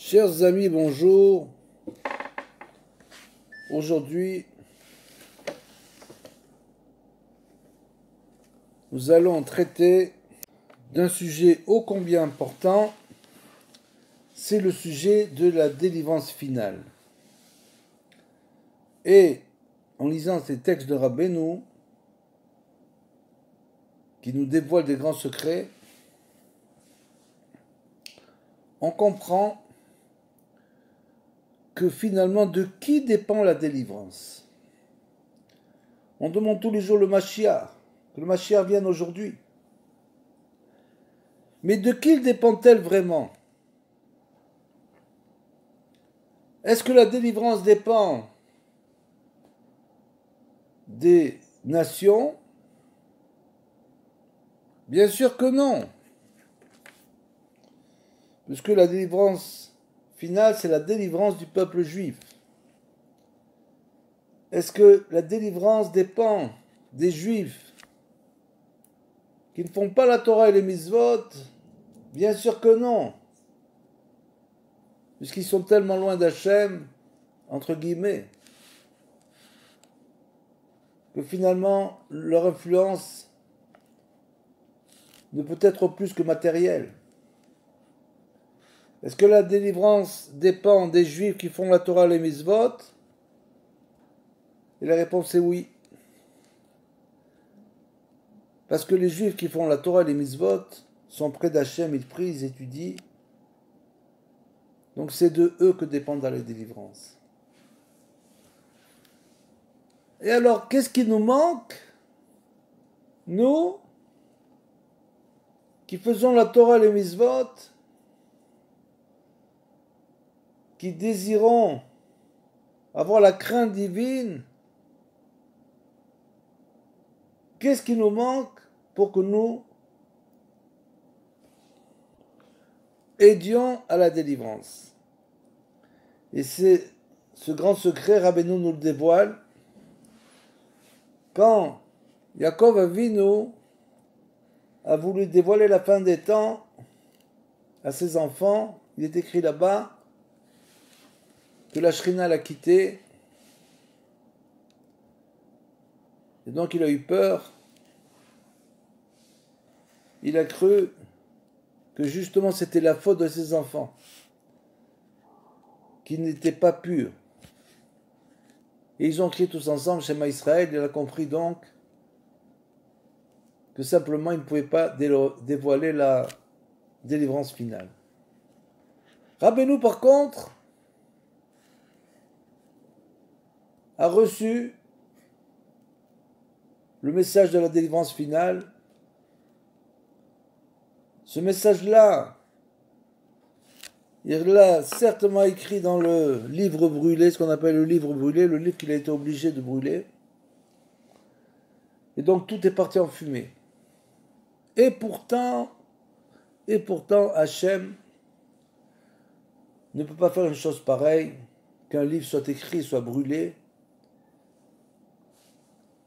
Chers amis, bonjour. Aujourd'hui, nous allons traiter d'un sujet ô combien important, c'est le sujet de la délivrance finale. Et en lisant ces textes de Rabbeinu, qui nous dévoilent des grands secrets, on comprend que finalement, de qui dépend la délivrance? On demande tous les jours le Mashiach, que le Mashiach vienne aujourd'hui. Mais de qui dépend-elle vraiment? Est-ce que la délivrance dépend des nations? Bien sûr que non. Puisque la délivrance finale, c'est la délivrance du peuple juif. Est-ce que la délivrance dépend des juifs qui ne font pas la Torah et les mitzvot? Bien sûr que non. Puisqu'ils sont tellement loin d'Hachem, entre guillemets, que finalement leur influence ne peut être plus que matérielle. Est-ce que la délivrance dépend des juifs qui font la Torah et les mitzvot? Et la réponse est oui. Parce que les juifs qui font la Torah et les mitzvot sont près d'Hachem, ils prient, ils étudient. Donc c'est de eux que dépend la délivrance. Et alors, qu'est-ce qui nous manque? Nous, qui faisons la Torah et les mitzvot, qui désirons avoir la crainte divine, qu'est-ce qui nous manque pour que nous aidions à la délivrance? Et c'est ce grand secret, Rabbeinu nous le dévoile, quand Yaakov Avinu a voulu dévoiler la fin des temps à ses enfants. Il est écrit là-bas que la Shrina l'a quitté, et donc il a eu peur. Il a cru que justement c'était la faute de ses enfants, qui n'étaient pas purs. Et ils ont crié tous ensemble, Shema Israël. Il a compris donc que simplement il ne pouvait pas dévoiler la délivrance finale. Rabbeinu, par contre, a reçu le message de la délivrance finale. Ce message-là, il l'a certainement écrit dans le livre brûlé, ce qu'on appelle le livre brûlé, le livre qu'il a été obligé de brûler. Et donc tout est parti en fumée. Et pourtant, Hachem ne peut pas faire une chose pareille, qu'un livre soit écrit, soit brûlé.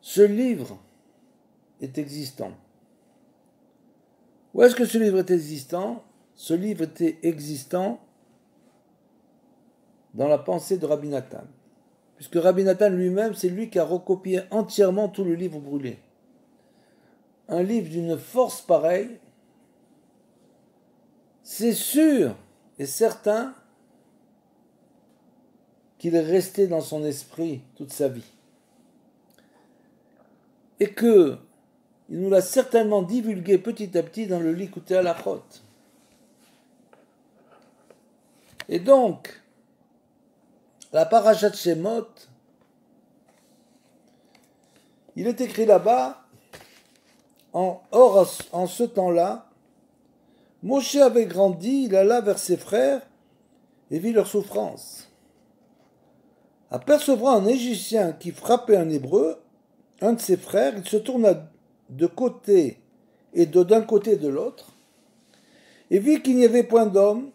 Ce livre est existant. Où est-ce que ce livre est existant? Ce livre était existant dans la pensée de Rabbi Nathan. Puisque Rabbi Nathan lui-même, c'est lui qui a recopié entièrement tout le livre brûlé. Un livre d'une force pareille, c'est sûr et certain qu'il est resté dans son esprit toute sa vie. Et que il nous l'a certainement divulgué petit à petit dans le Likutei Halachot. Et donc, la Parashat Shemot, il est écrit là-bas, en ce temps-là, Moshe avait grandi, il alla vers ses frères et vit leur souffrance. Apercevant un Égyptien qui frappait un Hébreu, un de ses frères, il se tourna de côté et d'un côté et de l'autre, et vit qu'il n'y avait point d'homme.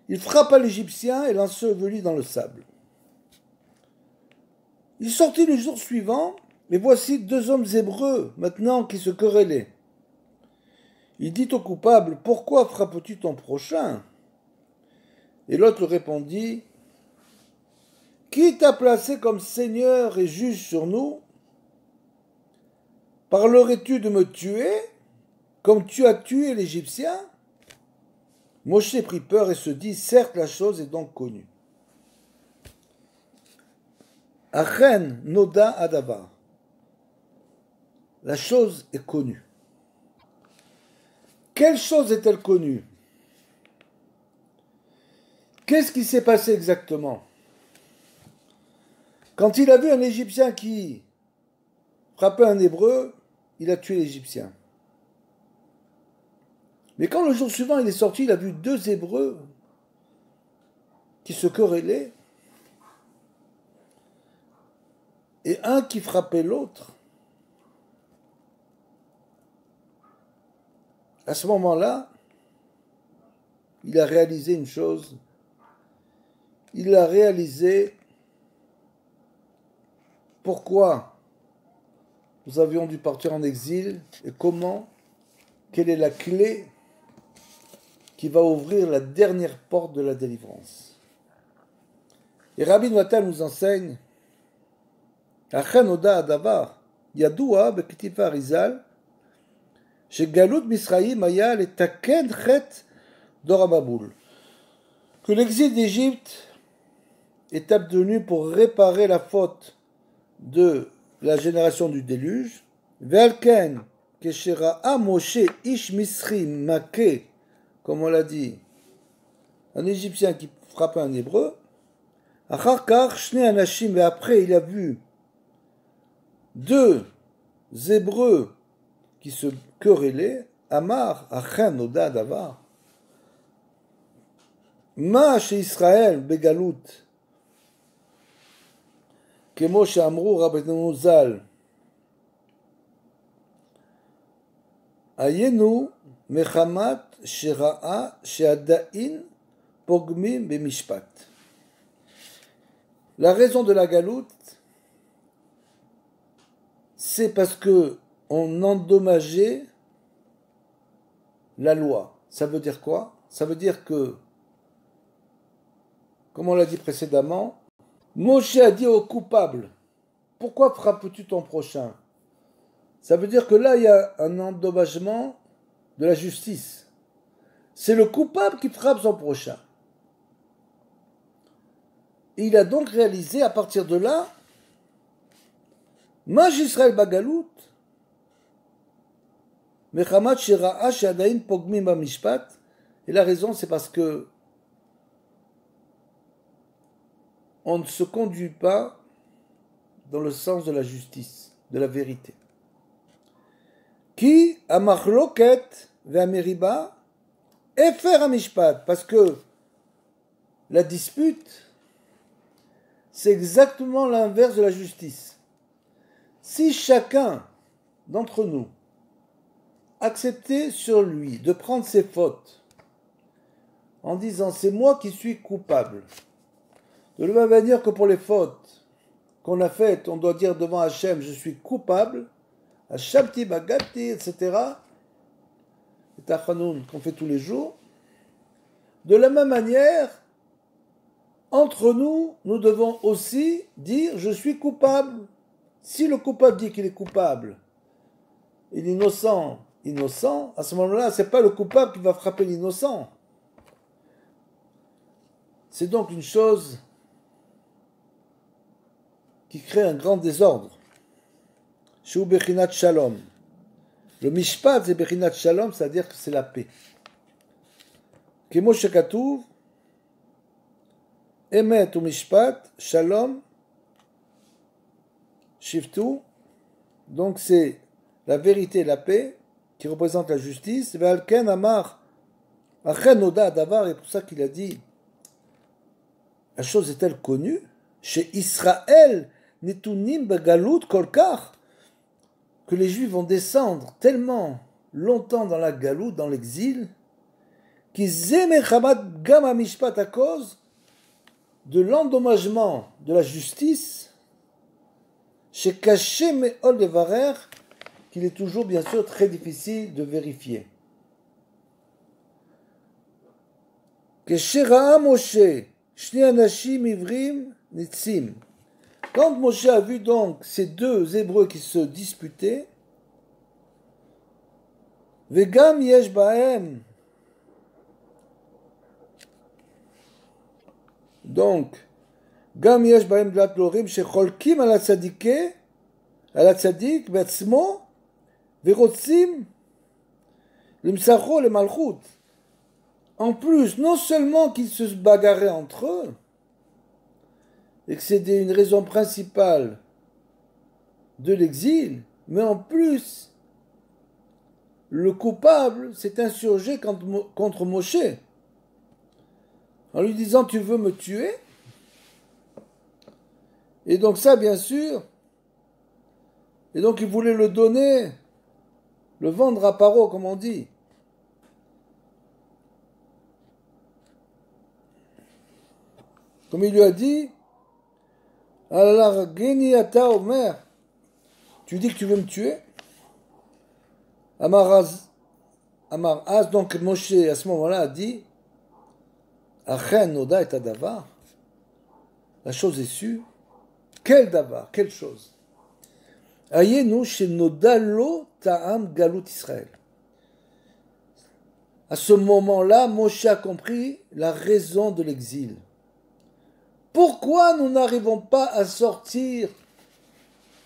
Il frappa l'Égyptien et l'ensevelit dans le sable. Il sortit le jour suivant, et voici deux hommes hébreux maintenant qui se querellaient. Il dit au coupable, pourquoi frappes-tu ton prochain? Et l'autre lui répondit, qui t'a placé comme seigneur et juge sur nous? Parlerais-tu de me tuer comme tu as tué l'Égyptien? Moshe prit peur et se dit, certes la chose est donc connue. Achen noda adavar. La chose est connue. Quelle chose est-elle connue? Qu'est-ce qui s'est passé exactement? Quand il a vu un Égyptien qui frappait un Hébreu, il a tué l'Égyptien. Mais quand le jour suivant il est sorti, il a vu deux Hébreux qui se querellaient et un qui frappait l'autre. À ce moment-là, il a réalisé une chose. Il a réalisé pourquoi nous avions dû partir en exil et comment, quelle est la clé qui va ouvrir la dernière porte de la délivrance. Et Rabbi Natal nous enseigne Achen oda adavar yadoua beketifa Arizal shegalut Misraïm aya letaken chet d'Orababoul, que l'exil d'Égypte est advenu pour réparer la faute de la génération du déluge. Ve'alken keshera'a Moshe ish Misri make, comme on l'a dit, un Égyptien qui frappait un Hébreu. Achar kach shnei anashim, et après il a vu deux Hébreux qui se querellaient. Amar achen oda davar. Ma chez Israël begalout. כמו שאמרו רבנו ז"ל, היינו מחמת שראה שעדיין פוגמים במשפט. La raison de la galoute, c'est parce que on endommageait la loi. Ça veut dire quoi? Ça veut dire que, comme on l'a dit précédemment, Moshe a dit au coupable, pourquoi frappes-tu ton prochain? Ça veut dire que là, il y a un endommagement de la justice. C'est le coupable qui frappe son prochain. Et il a donc réalisé à partir de là, Maj Israël Bagalout, Mechamat Shera'a Sheadain Pogmim Bamishpat, et la raison c'est parce que on ne se conduit pas dans le sens de la justice, de la vérité. Qui amachloket ve'ameriba efer amishpat, parce que la dispute, c'est exactement l'inverse de la justice. Si chacun d'entre nous acceptait sur lui de prendre ses fautes en disant c'est moi qui suis coupable, de la même manière que pour les fautes qu'on a faites, on doit dire devant Hachem, je suis coupable, Hachamti bagati, etc. Et Tachanoun qu'on fait tous les jours. De la même manière, entre nous, nous devons aussi dire je suis coupable. Si le coupable dit qu'il est coupable et l'innocent, innocent, à ce moment-là, ce n'est pas le coupable qui va frapper l'innocent. C'est donc une chose qui crée un grand désordre. Shu Bechinat Shalom. Le Mishpat, c'est Bechinat Shalom, c'est-à-dire que c'est la paix. Kemo Shekatuv, Emet ou Mishpat, Shalom, Shiftu. Donc c'est la vérité et la paix qui représentent la justice. Ve'alken Amar, Achen Oda Davar, et pour ça qu'il a dit, la chose est-elle connue? Chez Israël, Netunim Begalut Kolkar, que les Juifs vont descendre tellement longtemps dans la galoute, dans l'exil, qu'ils aimaient Chabad Gama Mishpat à cause de l'endommagement de la justice, chez Caché Me'ol Devarer, qu'il est toujours bien sûr très difficile de vérifier. Que Shera Moshe, Shni Anashim Ivrim Nitzim. Quand Moshe a vu donc ces deux Hébreux qui se disputaient, Vegam Yesh Bahem, donc, Gam Yesh Bahem Dlat Lorim, Shecholkim ala Tzadike, ala Tzadik, Betzmo, Verotzim, Limsacho, le Malchut. En plus, non seulement qu'ils se bagarraient entre eux, et que c'était une raison principale de l'exil, mais en plus, le coupable s'est insurgé contre Moshe, en lui disant « Tu veux me tuer ?» Et donc ça, bien sûr, et donc il voulait le donner, le vendre à Paro, comme on dit. Comme il lui a dit, Alors, Geni Ata Omer, tu dis que tu veux me tuer? Amar Az, donc Moshe, à ce moment-là, a dit, Achen Noda et Adavar, la chose est sûre. Quel davar, quelle chose? Ayenu chez Noda lo Ta'am Galut Israël. À ce moment-là, Moshe a compris la raison de l'exil. Pourquoi nous n'arrivons pas à sortir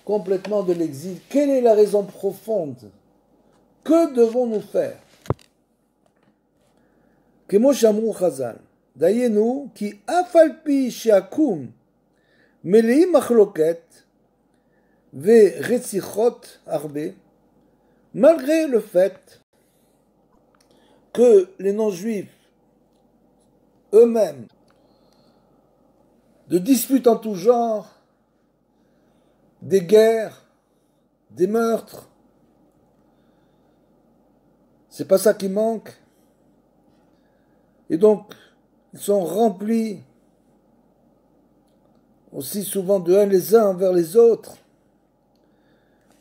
complètement de l'exil? Quelle est la raison profonde? Que devons-nous faire? Kemo shamru Chazal, dayenu ki afalpi sheakum meleim machloket ve retzichot arbe, malgré le fait que les non-juifs eux-mêmes de disputes en tout genre, des guerres, des meurtres. C'est pas ça qui manque. Et donc, ils sont remplis aussi souvent de haine les uns envers les autres.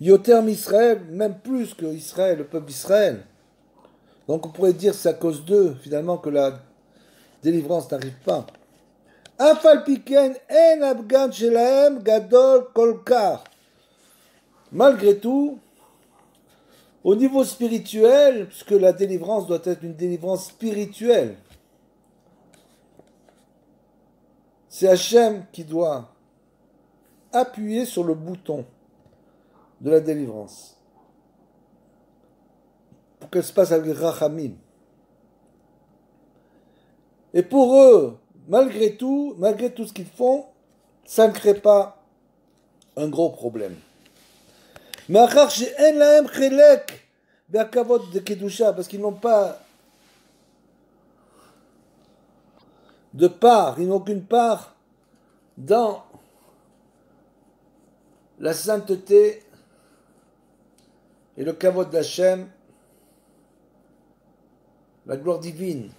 Yoter Israël, même plus que Israël, le peuple d'Israël. Donc on pourrait dire que c'est à cause d'eux, finalement, que la délivrance n'arrive pas. Malgré tout, au niveau spirituel, puisque la délivrance doit être une délivrance spirituelle, c'est Hachem qui doit appuyer sur le bouton de la délivrance pour qu'elle se passe avec Rachamim. Et pour eux, malgré tout ce qu'ils font, ça ne crée pas un gros problème. Parce qu'ils n'ont pas de part, ils n'ont aucune part dans la sainteté et le kavod d'Hachem, la gloire divine,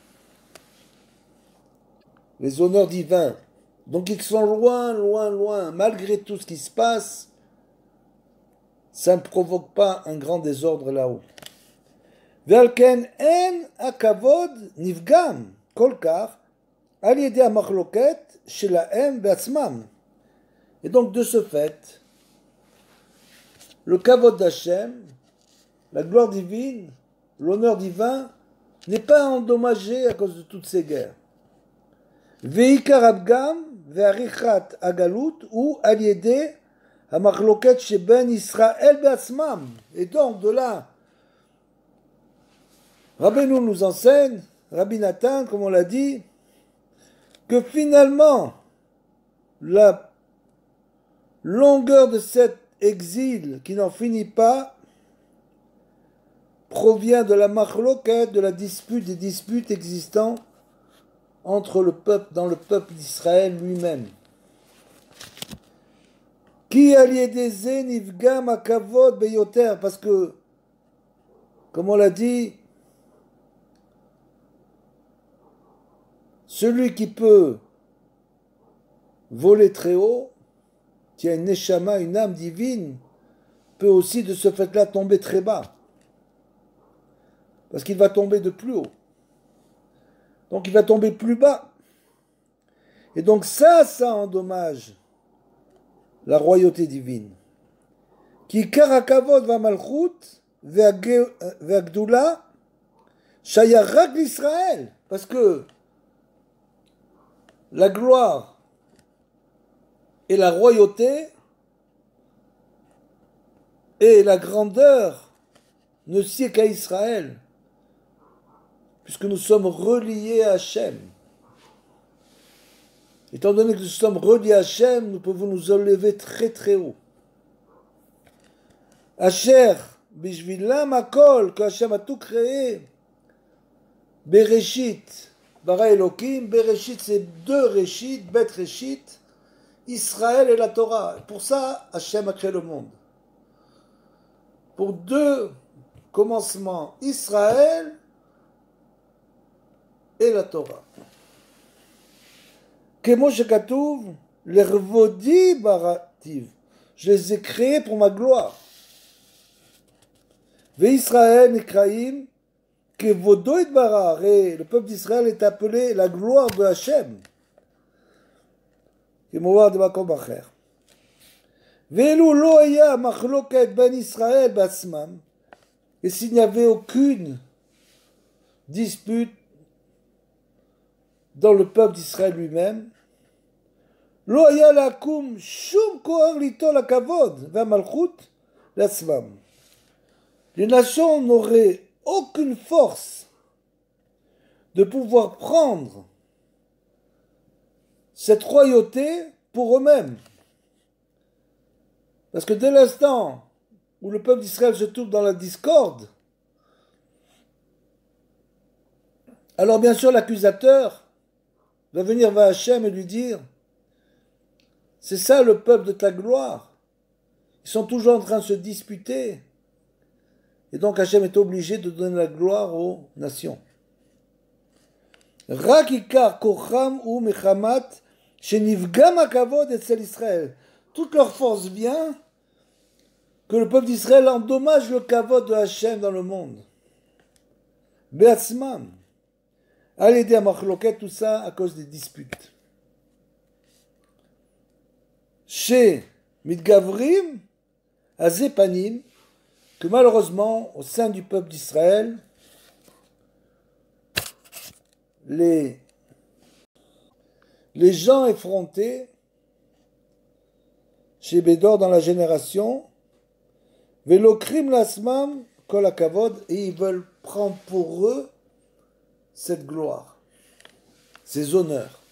les honneurs divins. Donc ils sont loin, loin, loin. Malgré tout ce qui se passe, ça ne provoque pas un grand désordre là-haut. Velken en akavod nifgam kolkar al yedei hamachloket shelahem be'atzmam. Et donc de ce fait, le kavod d'Hachem, la gloire divine, l'honneur divin, n'est pas endommagé à cause de toutes ces guerres. Veikar abgam ve'arichat agalut ou al yedei hamachloket sheben Israël be'atzmam. Et donc de là, Rabbeinu nous enseigne, Rabbi Nathan, comme on l'a dit, que finalement, la longueur de cet exil qui n'en finit pas provient de la machloket, de la dispute, des disputes existant entre le peuple, dans le peuple d'Israël lui-même. Qui aliédeze nifgam akavod beyoter, parce que, comme on l'a dit, celui qui peut voler très haut, qui a une neshama, une âme divine, peut aussi de ce fait-là tomber très bas. Parce qu'il va tomber de plus haut. Donc il va tomber plus bas. Et donc ça endommage la royauté divine. Qui karakavod va malchut ve'agdula shayarak l'Israël. Parce que la gloire et la royauté et la grandeur ne sied qu'à Israël, puisque nous sommes reliés à Hachem. Étant donné que nous sommes reliés à Hachem, nous pouvons nous élever très très haut. Asher, bishvilam hakol, que Hachem a tout créé. Bereshit, bara Elokim, Bereshit c'est deux Reshit, Bet Reshit, Israël et la Torah. Pour ça, Hachem a créé le monde. Pour deux commencements, Israël et la Torah. Kemo shekatuv, l'ervodi barativ. Je les ai créés pour ma gloire. Ve Israël nikraim, kevodo itbarar. Et le peuple d'Israël est appelé la gloire de Hachem. Kemo de makom acher. Ve'elu lo haya machloket ben Israël batzmam. Et s'il n'y avait aucune dispute dans le peuple d'Israël lui-même, lo haya lakum shum kohar litol hakavod ve'malchut latzmam. Les nations n'auraient aucune force de pouvoir prendre cette royauté pour eux-mêmes. Parce que dès l'instant où le peuple d'Israël se trouve dans la discorde, alors bien sûr l'accusateur va venir vers Hachem et lui dire « C'est ça le peuple de ta gloire. Ils sont toujours en train de se disputer. » Et donc Hachem est obligé de donner la gloire aux nations. Rak ikar kocham ou mechamat shenivgam hakavod etzel Israël. Toute leur force vient que le peuple d'Israël endommage le kavod de Hachem dans le monde. Be'atzmam. À l'aider à machloket, tout ça à cause des disputes. Chez Midgavrim, à Zepanim, que malheureusement, au sein du peuple d'Israël, les gens effrontés, chez Bédor dans la génération, Velokrim lasmam kol hakavod, et ils veulent prendre pour eux cette gloire, ces honneurs.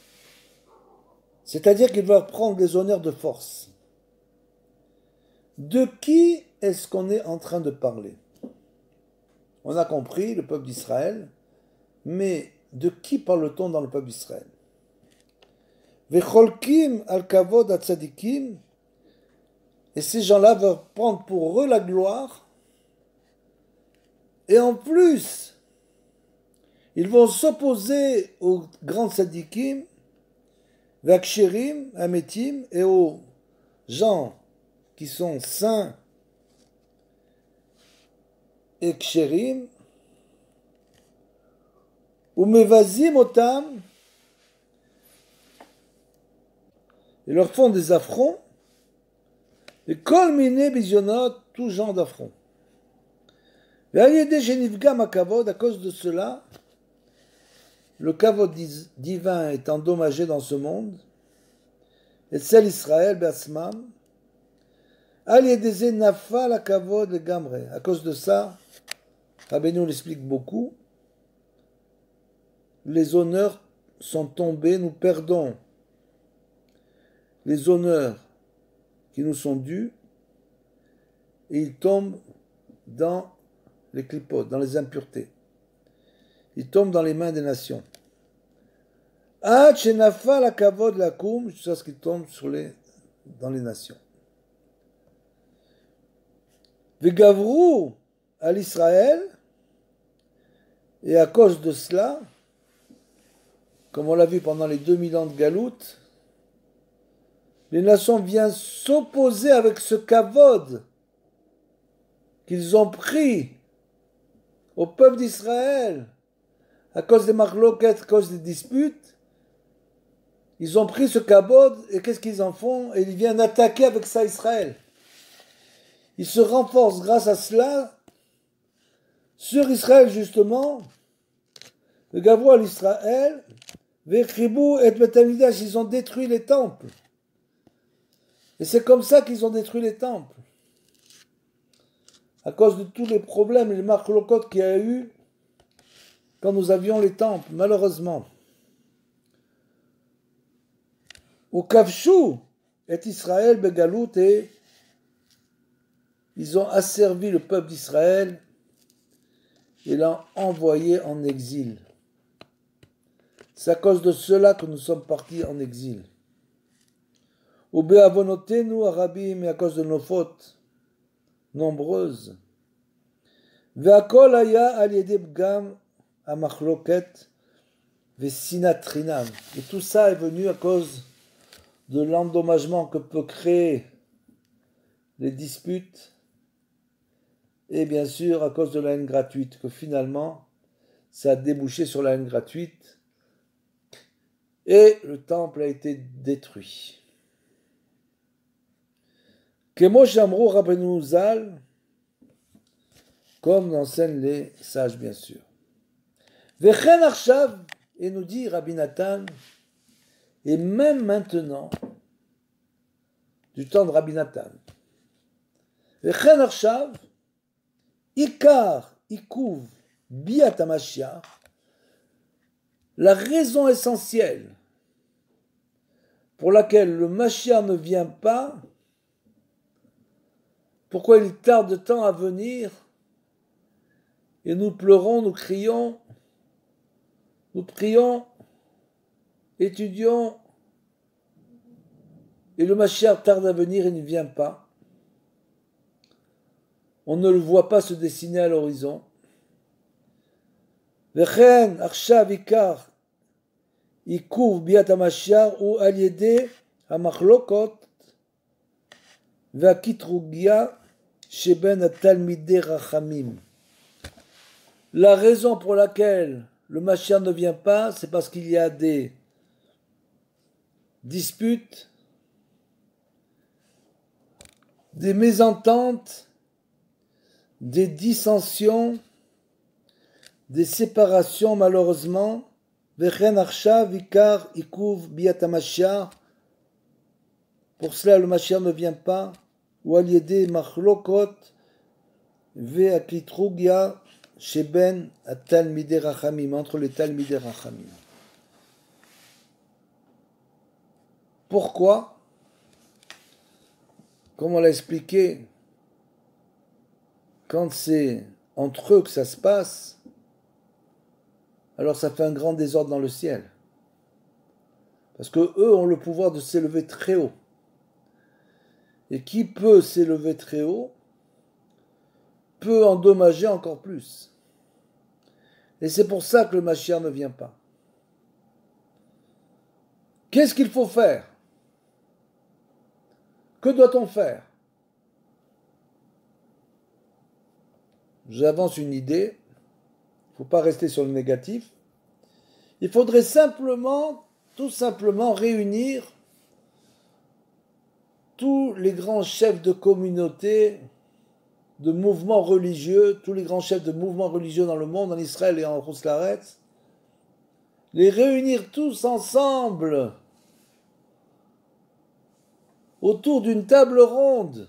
C'est-à-dire qu'ils veulent prendre des honneurs de force. De qui est-ce qu'on est en train de parler? On a compris le peuple d'Israël, mais de qui parle-t-on dans le peuple d'Israël? Vecholkim al kavod atzadikim, et ces gens-là veulent prendre pour eux la gloire, et en plus, ils vont s'opposer aux grands tzadikim, vakshirim, ametim, et aux gens qui sont saints et ksherim, ou mevazim otam, ils leur font des affronts, et kol mine bisionot, tout genre d'affronts. Et à cause de cela, le kavod divin est endommagé dans ce monde, et celle Israël, Be'atzmam, à cause de ça, Rabbeinu l'explique beaucoup, les honneurs sont tombés, nous perdons les honneurs qui nous sont dus, et ils tombent dans les clipotes, dans les impuretés. Ils tombent dans les mains des nations. Jusqu'à ce qu'ils tombent dans les nations. Vegavrou à l'Israël, et à cause de cela, comme on l'a vu pendant les 2000 ans de Galoute, les nations viennent s'opposer avec ce kavod qu'ils ont pris au peuple d'Israël à cause des marloquettes, à cause des disputes, ils ont pris ce kabod et qu'est-ce qu'ils en font? Et ils viennent attaquer avec ça Israël. Ils se renforcent grâce à cela sur Israël justement. Le Gavro à l'Israël, Vechribou et Betamidash, ils ont détruit les temples. Et c'est comme ça qu'ils ont détruit les temples. À cause de tous les problèmes et les marloquettes qu'il y a eu quand nous avions les temples, malheureusement. Au Kavchou est Israël, Begalout, et ils ont asservi le peuple d'Israël et l'ont envoyé en exil. C'est à cause de cela que nous sommes partis en exil. Au Be'avonotenu Arabim, et à cause de nos fautes nombreuses. Ve'akol haya al yedei pgam hamachloket ve'sinat trinam. Et tout ça est venu à cause de l'endommagement que peut créer les disputes et bien sûr à cause de la haine gratuite, que finalement ça a débouché sur la haine gratuite et le temple a été détruit. Kemo Shamro Rabbeinu Zal, comme l'enseignent les sages bien sûr. Vechen Arshav, et nous dit Rabbi Nathan, et même maintenant, du temps de Rabbi Nathan, Vechen Arshav, Ikar, Ikuv, Biat HaMashiach, la raison essentielle pour laquelle le Mashiach ne vient pas, pourquoi il tarde de temps à venir, et nous pleurons, nous crions, nous prions, étudions, et le Mashiach tarde à venir et ne vient pas. On ne le voit pas se dessiner à l'horizon. Vechen arshav ikar ikuv biat HaMashiach ou al yedei hamachlokot ve'akitrugia sheben hatalmidei rachamim. La raison pour laquelle le Mashiach ne vient pas, c'est parce qu'il y a des disputes, des mésententes, des dissensions, des séparations malheureusement. Vechen arshav ikar ikuv biat HaMashiach. Pour cela le Mashiach ne vient pas. Ou al yedei machlokot ve'akitrugia sheben hatalmidei rachamim, entre les talmidei rachamim. Pourquoi? Comme on l'a expliqué, quand c'est entre eux que ça se passe, alors ça fait un grand désordre dans le ciel. Parce que eux ont le pouvoir de s'élever très haut. Et qui peut s'élever très haut peut endommager encore plus. Et c'est pour ça que le Mashiach ne vient pas. Qu'est-ce qu'il faut faire? Que doit-on faire? J'avance une idée. Il ne faut pas rester sur le négatif. Il faudrait tout simplement réunir tous les grands chefs de communautés, de mouvements religieux, tous les grands chefs de mouvements religieux dans le monde, en Israël et en Rousse-Laretz, les réunir tous ensemble autour d'une table ronde,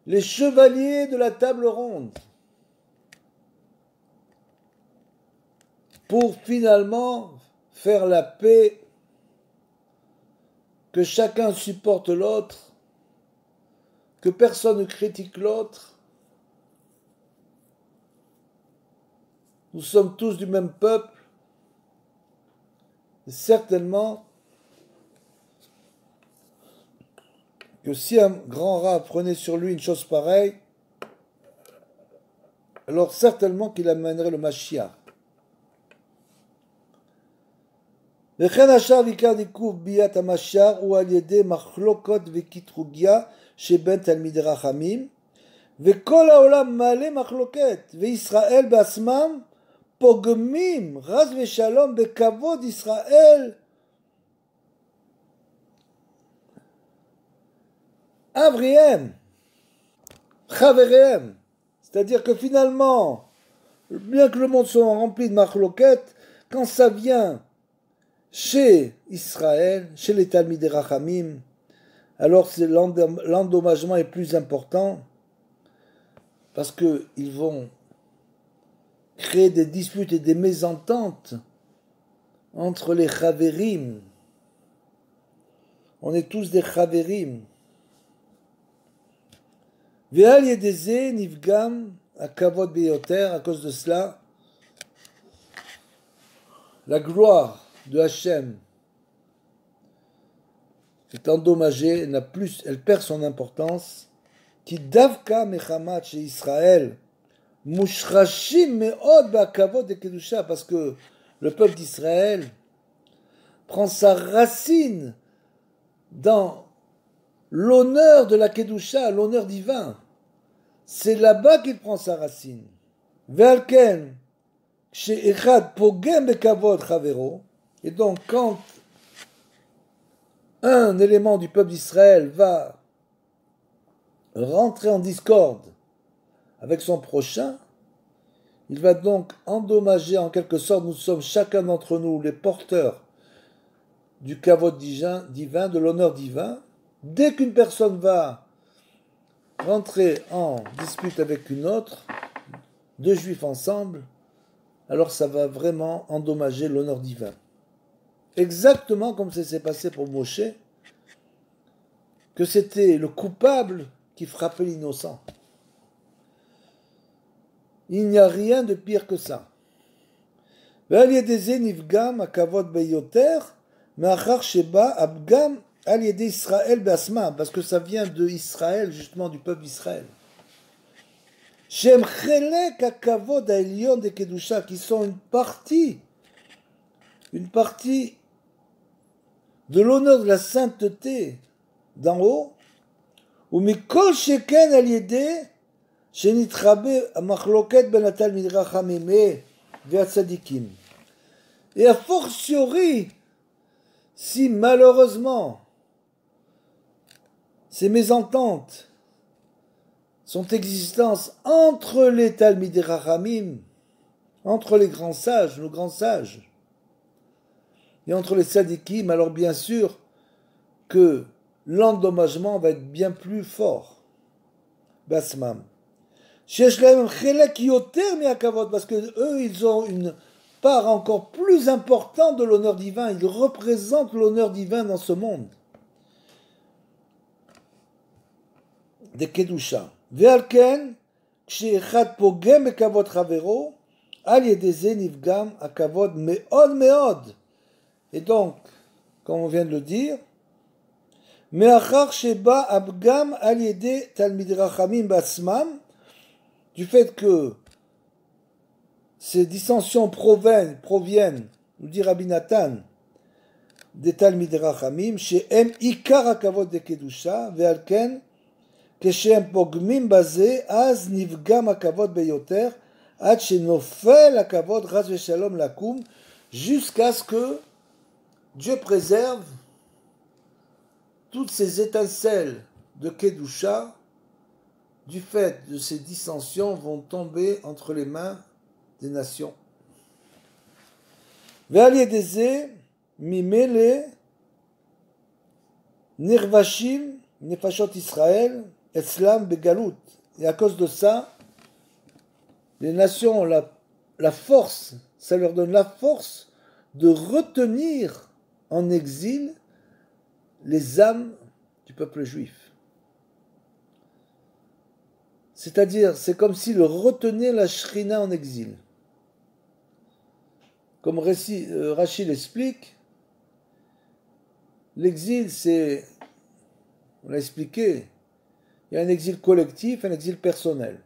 les chevaliers de la table ronde, pour finalement faire la paix, que chacun supporte l'autre, que personne ne critique l'autre. Nous sommes tous du même peuple. Et certainement que si un grand rat prenait sur lui une chose pareille, alors certainement qu'il amènerait le Mashiach. וכן השאר עיקר עיכוב ביאת המשיח הוא על ידי מחלוקות וקטרוגיה שבין תלמידי רחמים וכל העולם מלא מחלוקת וישראל בעצמם pogmim, raz veshalom, bekavod Israël, avrihem, chaverehem. C'est-à-dire que finalement, bien que le monde soit rempli de machloket, quand ça vient chez Israël, chez les Talmidei Rachamim, alors l'endommagement est plus important parce qu'ils vont créer des disputes et des mésententes entre les Chaverim. On est tous des Chaverim. Ve'al yedeze nifgam akavod beyoter, à cause de cela, la gloire de Hachem est endommagée, elle perd son importance. Ki davka mechamat chez Israël, mushrashim meod ba'akavod de kedusha, parce que le peuple d'Israël prend sa racine dans l'honneur de la kedusha, l'honneur divin. C'est là-bas qu'il prend sa racine. Ve'alken chez echad pogem bekavod chavero, et donc quand un élément du peuple d'Israël va rentrer en discorde avec son prochain, il va donc endommager en quelque sorte, nous sommes chacun d'entre nous les porteurs du kavod divin, de l'honneur divin. Dès qu'une personne va rentrer en dispute avec une autre, deux juifs ensemble, alors ça va vraiment endommager l'honneur divin. Exactement comme ça s'est passé pour Moshe, que c'était le coupable qui frappait l'innocent. Il n'y a rien de pire que ça. Parce que ça vient de Israël, justement du peuple d'Israël. Qui sont une partie de l'honneur de la sainteté d'en haut, ou mikol sheken al yedeh shenitrabe machloket ben atalmidei rachamim ve'atzadikim. Et a fortiori, si malheureusement ces mésententes sont existantes entre les Talmidei Rachamim, entre les grands sages, nos grands sages, et entre les tzadikim, alors bien sûr que l'endommagement va être bien plus fort. Basmam. Parce que eux, ils ont une part encore plus importante de l'honneur divin. Ils représentent l'honneur divin dans ce monde. Des kedusha. Ve'alken, kshe'echad pogem bekavod chavero, al yedeze nifgam akavod meod meod. Et donc, comme on vient de le dire, me'achar sheba abgam al yede talmidei rachamim batzmam, du fait que ces dissensions proviennent, nous dit Rabbi Nathan, des Talmidei Rachamim, she'em ikar hakavod de kedusha, ve'alken, כשהם פוגמים בזה, אז נפגם הכבוד ביותר, עד שנופל הכבוד חס ושלום לקום, jusqu'à ce que Dieu préserve toutes ces étincelles de Kedusha, du fait de ces dissensions, vont tomber entre les mains des nations. ועל ידי זה, ממילא נרבשים נפשות ישראל, Etzlam begalout. Et à cause de ça, les nations ont la force, ça leur donne la force de retenir en exil les âmes du peuple juif. C'est-à-dire, c'est comme s'ils retenaient la Shrina en exil. Comme Rachid l'explique, l'exil, c'est, on l'a expliqué, il y a un exil collectif, un exil personnel.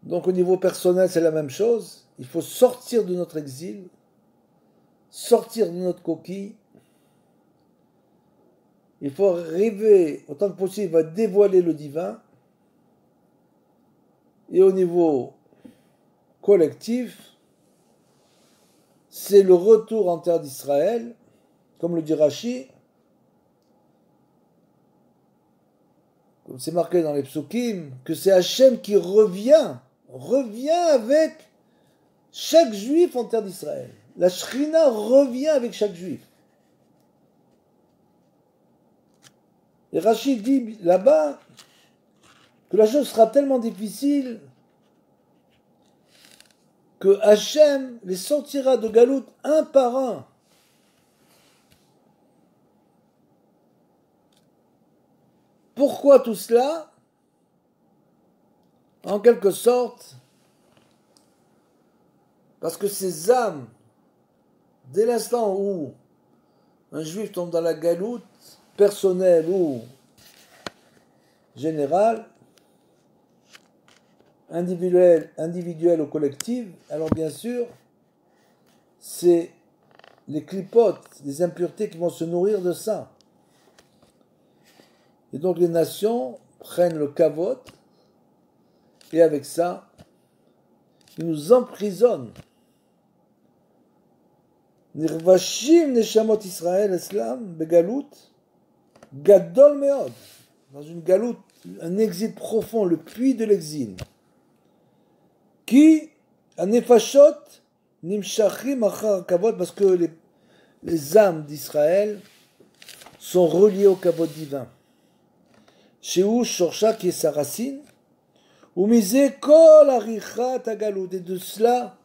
Donc au niveau personnel, c'est la même chose. Il faut sortir de notre exil, sortir de notre coquille. Il faut arriver autant que possible à dévoiler le divin. Et au niveau collectif, c'est le retour en terre d'Israël, comme le dit Rashi, comme c'est marqué dans les psukim, que c'est Hachem qui revient avec chaque juif en terre d'Israël. La Shrina revient avec chaque juif. Et Rashi dit là-bas que la chose sera tellement difficile que Hachem les sortira de Galout un par un. Pourquoi tout cela? En quelque sorte, parce que ces âmes, dès l'instant où un juif tombe dans la galoute, personnelle ou générale, individuelle ou collective, alors bien sûr, c'est les clipotes, les impuretés qui vont se nourrir de ça. Et donc les nations prennent le kavod, et avec ça, ils nous emprisonnent. Nirvashim neshamot Israël Islam begalout gadol meod, dans une galoute, un exil profond, le puits de l'exil. Qui anefashot nimshachim achar kavod, parce que les âmes d'Israël sont reliées au kavod divin. Shehu shorsha, qui est sa racine, ou misé kol arichat agalout, et de cela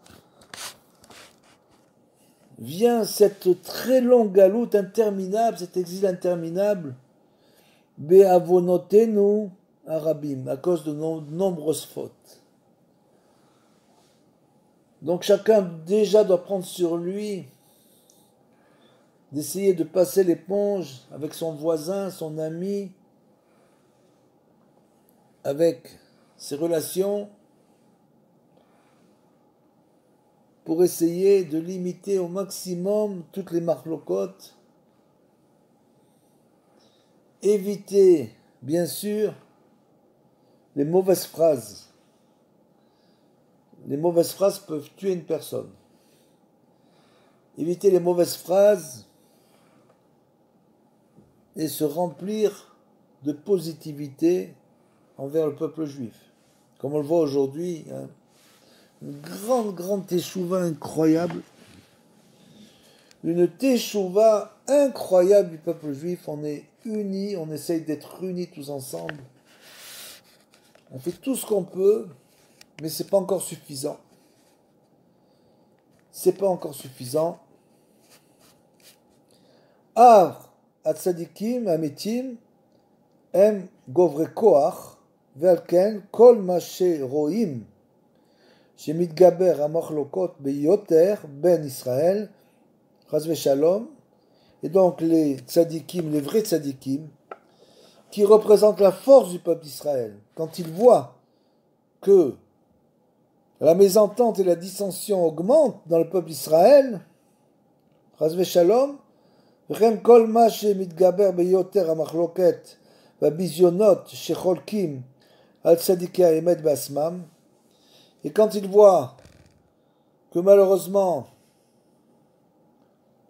vient cette très longue galoute interminable, cet exil interminable, be'avonotenu arabim, à cause de nos nombreuses fautes. Donc chacun déjà doit prendre sur lui d'essayer de passer l'éponge avec son voisin, son ami, avec ses relations, pour essayer de limiter au maximum toutes les marlocotes, éviter, bien sûr, les mauvaises phrases. Les mauvaises phrases peuvent tuer une personne. Éviter les mauvaises phrases et se remplir de positivité envers le peuple juif. Comme on le voit aujourd'hui, hein, une grande teshuva incroyable. Une teshuva incroyable du peuple juif. On est unis, on essaye d'être unis tous ensemble. On fait tout ce qu'on peut, mais c'est pas encore suffisant. C'est pas encore suffisant. Ar atzadikim ametim em govre koach ve'al ken kol ma sheroim שמתגבר המחלוקות ביותר בין ישראל, חס ושלום, et donc les tzadikim, les vrais tzadikim, qui représentent la force du peuple d'Israël, quand ils voient que la mésentente et la dissension augmentent dans le peuple d'Israël, חס ושלום, וכן כל מה שמתגבר ביותר המחלוקת והביזיונות שחולקים על צדיקי האמת בעצמם, et quand ils voient que malheureusement,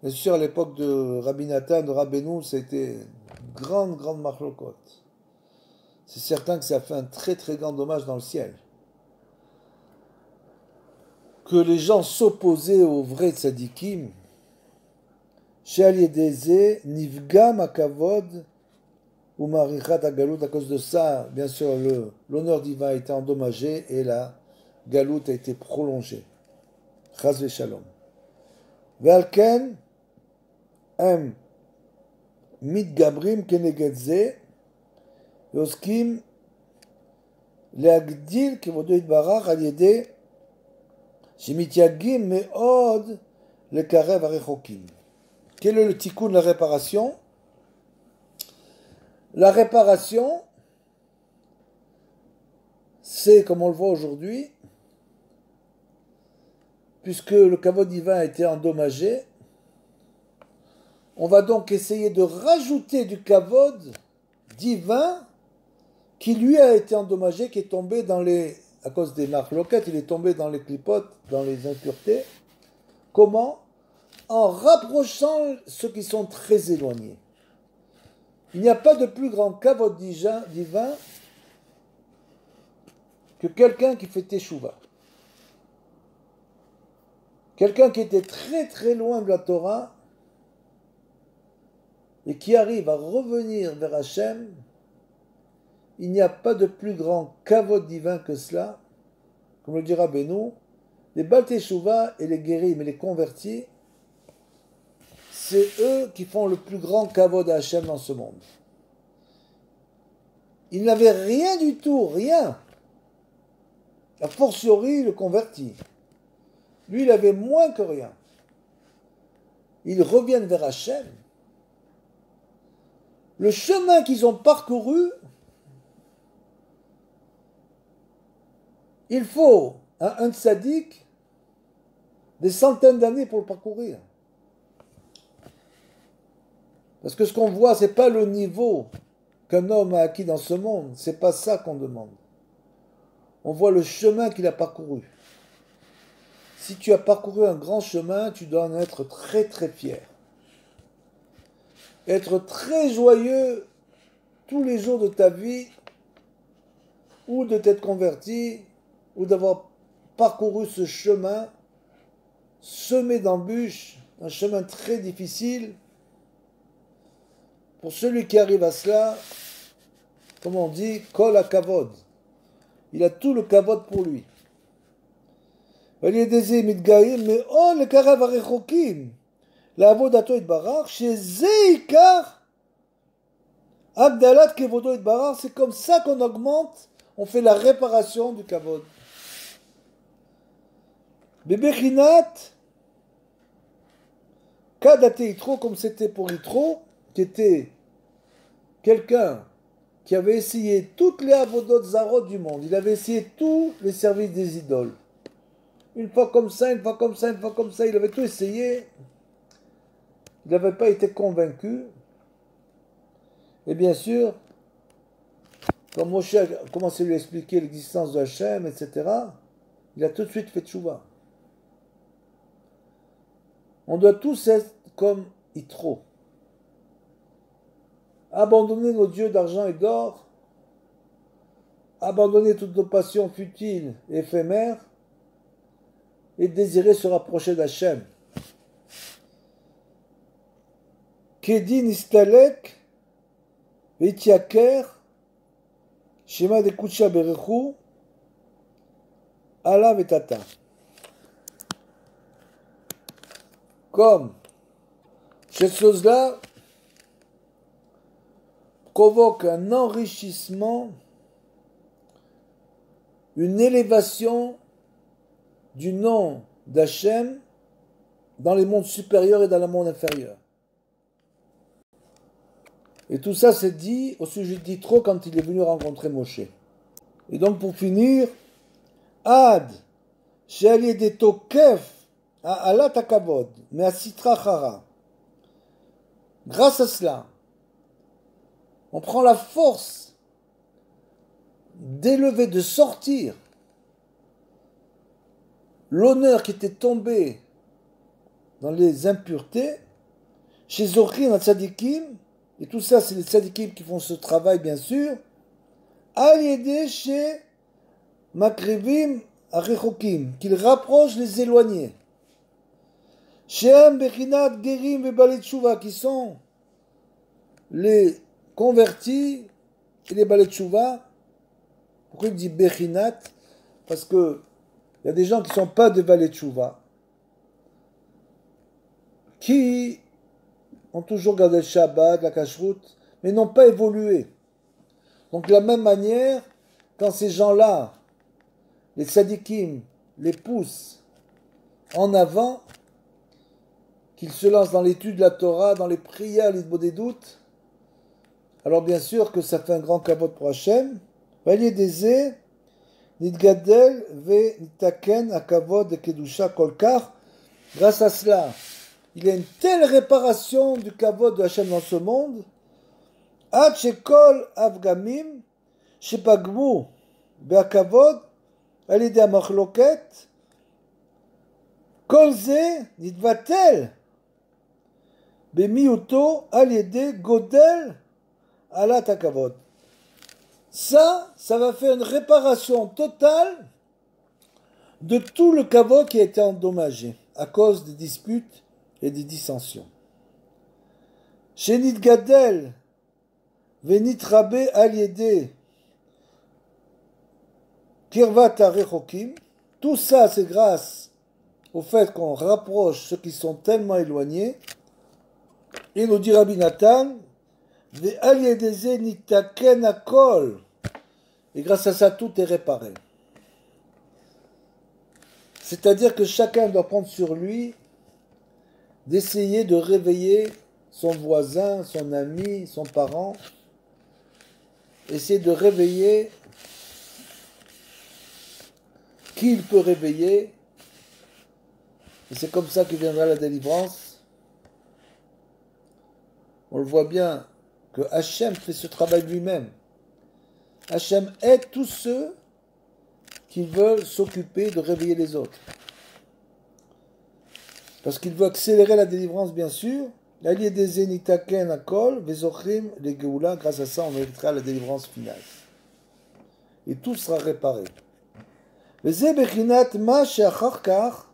bien sûr à l'époque de Rabbi Nathan, de Rabbeinu, c'était une grande marlocote. C'est certain que ça a fait un très grand dommage dans le ciel. Que les gens s'opposaient aux vrais tzadikim, She'al yedeze nivga makavod ou marichat agalout, à cause de ça, bien sûr, l'honneur divin a été endommagé et la galout a été prolongée. Chas v'shalom. Ve'al ken em mitgabrim keneged ze ועוסקים להגדיל כבודו יתברך על ידי שמתייגעים מאוד לקרב הרחוקים. Quel est le tikkun de la réparation? La réparation, c'est, comme on le voit aujourd'hui, puisque le kavod divin a été endommagé, on va donc essayer de rajouter du kavod divin qui lui a été endommagé, qui est tombé dans les à cause des marloquettes, il est tombé dans les clipotes, dans les impuretés. Comment? En rapprochant ceux qui sont très éloignés. Il n'y a pas de plus grand kavod divin que quelqu'un qui fait teshuva. Quelqu'un qui était très très loin de la Torah et qui arrive à revenir vers Hachem, il n'y a pas de plus grand kavod divin que cela. Comme le dira Benoît, les Baal Teshuva et les guérim et les convertis, c'est eux qui font le plus grand kavod à Hachem dans ce monde. Ils n'avaient rien du tout, rien. A fortiori, le converti. Lui, il avait moins que rien. Ils reviennent vers Hachem. Le chemin qu'ils ont parcouru, il faut à un tzaddik des centaines d'années pour le parcourir. Parce que ce qu'on voit, ce n'est pas le niveau qu'un homme a acquis dans ce monde. Ce n'est pas ça qu'on demande. On voit le chemin qu'il a parcouru. Si tu as parcouru un grand chemin, tu dois en être très très fier. Être très joyeux tous les jours de ta vie, ou de t'être converti, ou d'avoir parcouru ce chemin semé d'embûches, un chemin très difficile. Pour celui qui arrive à cela, comme on dit, kol hakavod. Il a tout le kavod pour lui. ועל ידי זה מתגאים מאוד לקרב הרחוקים לעבודתו יתברך, שזה עיקר הגדלת כבודו יתברך. C'est comme ça qu'on augmente, on fait la réparation du kavod. בבחינת כדתי יתרו, comme c'était pour Yitro, qui était quelqu'un qui avait essayé toutes les avodot zarot du monde. Il avait essayé tous les services des idoles. Une fois comme ça, une fois comme ça, une fois comme ça, il avait tout essayé. Il n'avait pas été convaincu. Et bien sûr, quand Moshe a commencé à lui expliquer l'existence de Hachem, etc., il a tout de suite fait tchouva. On doit tous être comme Yitro. Abandonner nos dieux d'argent et d'or, abandonner toutes nos passions futiles et éphémères, et désirer se rapprocher d'Hachem. Kedin istalek v'ityaker shema de kutsha berechu ala vetata. Comme cette chose-là provoque un enrichissement, une élévation du nom d'Hachem dans les mondes supérieurs et dans le monde inférieur. Et tout ça c'est dit au sujet d'Yitro quand il est venu rencontrer Moshe. Et donc pour finir, Ad, she'ali de tokef ha'alat hakavod, me'asitra chara. Grâce à cela, on prend la force d'élever, de sortir l'honneur qui était tombé dans les impuretés, chez Zochim, Tzadikim, et tout ça, c'est les Tzadikim qui font ce travail, bien sûr, al-yedé chez Makrivim Arechokim, qu'ils rapprochent les éloignés. Shem Bechinat Gerim et Balei Tshuva, qui sont les convertis et les Balei Tshuva. Pourquoi il dit Bechinat? Parce que il y a des gens qui ne sont pas de Balei Tshuva, qui ont toujours gardé le Shabbat, la Kashrut, mais n'ont pas évolué. Donc de la même manière, quand ces gens-là, les tzadikim, les poussent en avant, qu'ils se lancent dans l'étude de la Torah, dans les prières, les des doutes, alors bien sûr que ça fait un grand kavod pour Hachem. Valier des Nidgadel ve nitaken akavod de kedusha kolkar. Grâce à cela, il y a une telle réparation du kavod de Hachem dans ce monde. Ad shekol avgamim shepagmu beakavod על ידי המחלוקת, כל זה נתבטל במיעוטו על ידי גודל עלת הכבוד. Ça va faire une réparation totale de tout le kavod qui a été endommagé à cause des disputes et des dissensions. Shenit gadel venit rabé al yede kirvat harechokim. Tout ça, c'est grâce au fait qu'on rapproche ceux qui sont tellement éloignés. Et nous dit Rabbi Nathan, ve'al yedeze nitaken hakol. Et grâce à ça, tout est réparé. C'est-à-dire que chacun doit prendre sur lui d'essayer de réveiller son voisin, son ami, son parent. Essayer de réveiller qui il peut réveiller. Et c'est comme ça que viendra la délivrance. On le voit bien que Hachem fait ce travail lui-même. Hachem aide tous ceux qui veulent s'occuper de réveiller les autres. Parce qu'il veut accélérer la délivrance, bien sûr. L'allié des Zénitaken Akol, Vezochrim, les Geoula, grâce à ça, on méritera la délivrance finale. Et tout sera réparé. וזה בחינת מה שאחר כך,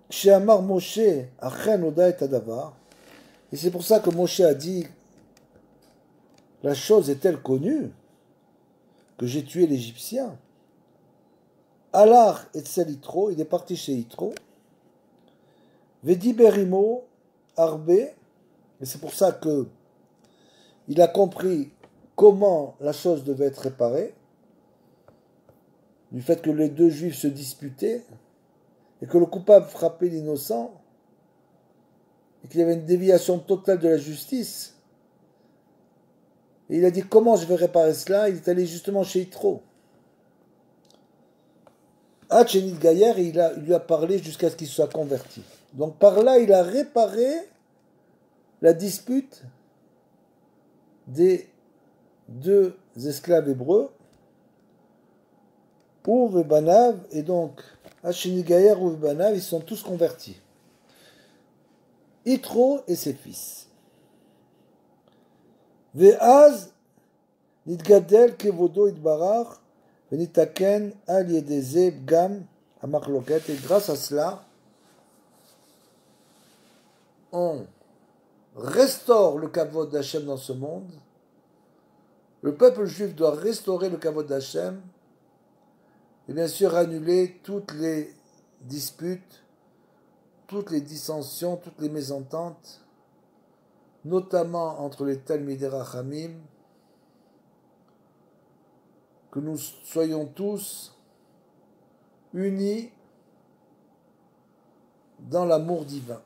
כשאמר משה, אכן הודע את הדבר, et c'est pour ça que Moshe a dit, la chose est-elle connue, que j'ai tué l'Égyptien. Alar et Yitro, il est parti chez Yitro. Vedi Berimo, Arbe, et c'est pour ça que il a compris comment la chose devait être réparée, du fait que les deux juifs se disputaient, et que le coupable frappait l'innocent, et qu'il y avait une déviation totale de la justice. Et il a dit, comment je vais réparer cela? Il est allé justement chez Yitro. Hachenit Gayer, il lui a parlé jusqu'à ce qu'il soit converti. Donc par là, il a réparé la dispute des deux esclaves hébreux, Ouv et Banav, et donc Hachenit Gayer, Ouv et Banav, ils sont tous convertis. Yitro et ses fils. Ve'az nitgadel kevodo itbarach venitaken al yedeze bgam hamachloket. Et grâce à cela, on restaure le kavod d'Hachem dans ce monde. Le peuple juif doit restaurer le kavod d'Hachem et bien sûr annuler toutes les disputes, toutes les dissensions, toutes les mésententes, notamment entre les Talmidei Rachamim, que nous soyons tous unis dans l'amour divin.